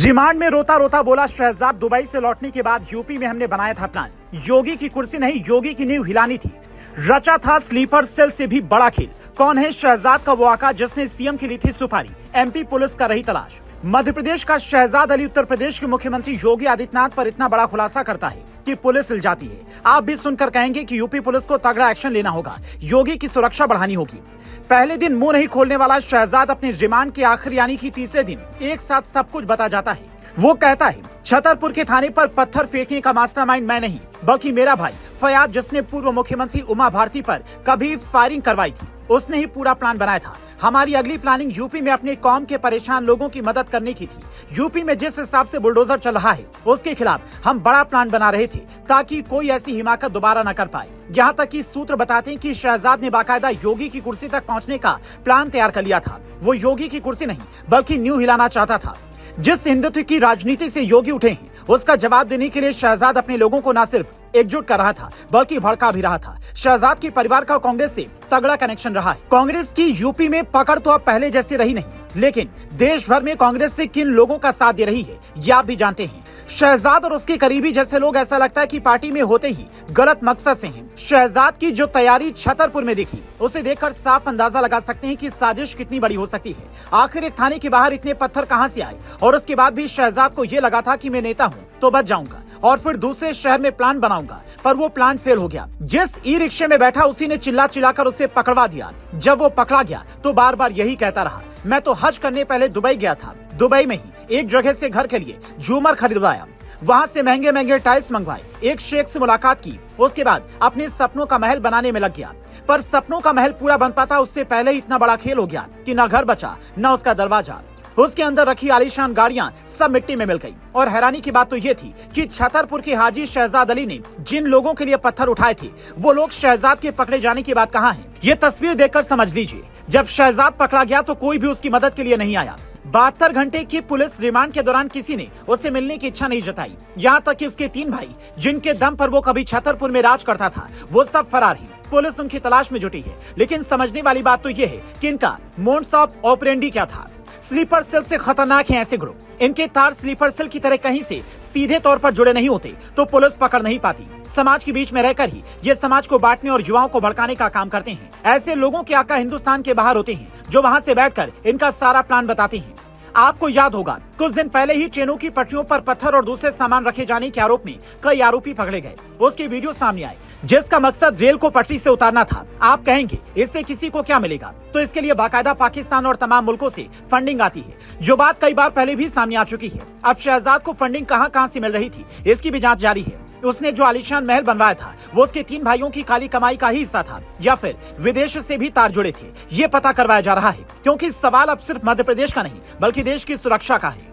Remand में रोता रोता बोला शहजाद, दुबई से लौटने के बाद यूपी में हमने बनाया था प्लान। योगी की कुर्सी नहीं, योगी की नींव हिलानी थी। रचा था स्लीपर सेल से भी बड़ा खेल। कौन है शहजाद का वो आका जिसने सीएम की ली थी सुपारी? एमपी पुलिस का रही तलाश। मध्य प्रदेश का शहजाद अली उत्तर प्रदेश के मुख्यमंत्री योगी आदित्यनाथ पर इतना बड़ा खुलासा करता है कि पुलिस इल्जाती है। आप भी सुनकर कहेंगे कि यूपी पुलिस को तगड़ा एक्शन लेना होगा, योगी की सुरक्षा बढ़ानी होगी। पहले दिन मुंह नहीं खोलने वाला शहजाद अपने रिमांड के आखिर यानी कि तीसरे दिन एक साथ सब कुछ बता जाता है। वो कहता है, छतरपुर के थाने पर पत्थर फेंकने का मास्टरमाइंड मैं नहीं बल्कि मेरा भाई फयाद, जिसने पूर्व मुख्यमंत्री उमा भारती पर कभी फायरिंग करवाई थी, उसने ही पूरा प्लान बनाया था। हमारी अगली प्लानिंग यूपी में अपने कौम के परेशान लोगों की मदद करने की थी। यूपी में जिस हिसाब से बुलडोजर चल रहा है उसके खिलाफ हम बड़ा प्लान बना रहे थे ताकि कोई ऐसी हिमाकत दोबारा न कर पाए। यहाँ तक कि सूत्र बताते हैं कि शहजाद ने बाकायदा योगी की कुर्सी तक पहुँचने का प्लान तैयार कर लिया था। वो योगी की कुर्सी नहीं बल्कि नींव हिलाना चाहता था। जिस हिंदुत्व की राजनीति से योगी उठे हैं उसका जवाब देने के लिए शहजाद अपने लोगों को न सिर्फ एकजुट कर रहा था बल्कि भड़का भी रहा था। शहजाद के परिवार का कांग्रेस से तगड़ा कनेक्शन रहा है। कांग्रेस की यूपी में पकड़ तो अब पहले जैसे रही नहीं, लेकिन देश भर में कांग्रेस से किन लोगों का साथ दे रही है ये आप भी जानते हैं। शहजाद और उसके करीबी जैसे लोग ऐसा लगता है कि पार्टी में होते ही गलत मकसद से हैं। शहजाद की जो तैयारी छतरपुर में दिखी उसे देखकर साफ अंदाजा लगा सकते हैं कि साजिश कितनी बड़ी हो सकती है। आखिर एक थाने के बाहर इतने पत्थर कहां से आए? और उसके बाद भी शहजाद को यह लगा था कि मैं नेता हूं तो बच जाऊंगा और फिर दूसरे शहर में प्लान बनाऊंगा, पर वो प्लान फेल हो गया। जिस ई रिक्शे में बैठा उसी ने चिल्ला चिल्लाकर उसे पकड़वा दिया। जब वो पकड़ा गया तो बार बार यही कहता रहा, मैं तो हज करने पहले दुबई गया था। दुबई में ही एक जगह से घर के लिए झूमर खरीदवाया, वहां से महंगे महंगे टाइल्स मंगवाए, एक शेख से मुलाकात की, उसके बाद अपने सपनों का महल बनाने में लग गया। पर सपनों का महल पूरा बन पाता उससे पहले ही इतना बड़ा खेल हो गया कि न घर बचा न उसका दरवाजा। उसके अंदर रखी आलीशान गाड़ियां सब मिट्टी में मिल गई। और हैरानी की बात तो ये थी कि छतरपुर के हाजी शहजाद अली ने जिन लोगों के लिए पत्थर उठाए थे वो लोग शहजाद के पकड़े जाने के बाद कहाँ हैं? ये तस्वीर देखकर समझ लीजिए, जब शहजाद पकड़ा गया तो कोई भी उसकी मदद के लिए नहीं आया। 72 घंटे की पुलिस रिमांड के दौरान किसी ने उसे मिलने की इच्छा नहीं जताई। यहाँ तक कि उसके 3 भाई जिनके दम पर वो कभी छतरपुर में राज करता था वो सब फरार हैं। पुलिस उनकी तलाश में जुटी है, लेकिन समझने वाली बात तो ये है कि इनका मोड्स ऑफ ऑपरेंडी क्या था। स्लीपर सेल से खतरनाक हैं ऐसे ग्रुप। इनके तार स्लीपर सेल की तरह कहीं से सीधे तौर पर जुड़े नहीं होते तो पुलिस पकड़ नहीं पाती। समाज के बीच में रहकर ही ये समाज को बांटने और युवाओं को भड़काने का काम करते हैं। ऐसे लोगों के आका हिंदुस्तान के बाहर होते हैं जो वहां से बैठकर इनका सारा प्लान बताते हैं। आपको याद होगा कुछ दिन पहले ही ट्रेनों की पटरियों पर पत्थर और दूसरे सामान रखे जाने के आरोप में कई आरोपी पकड़े गए। उसके वीडियो सामने आए जिसका मकसद रेल को पटरी से उतारना था। आप कहेंगे इससे किसी को क्या मिलेगा? तो इसके लिए बाकायदा पाकिस्तान और तमाम मुल्कों से फंडिंग आती है, जो बात कई बार पहले भी सामने आ चुकी है। अब शहजाद को फंडिंग कहां से मिल रही थी इसकी भी जांच जारी है। उसने जो आलीशान महल बनवाया था वो उसके 3 भाइयों की काली कमाई का ही हिस्सा था या फिर विदेश से भी तार जुड़े थे, ये पता करवाया जा रहा है। क्योंकि सवाल अब सिर्फ मध्य प्रदेश का नहीं बल्कि देश की सुरक्षा का है।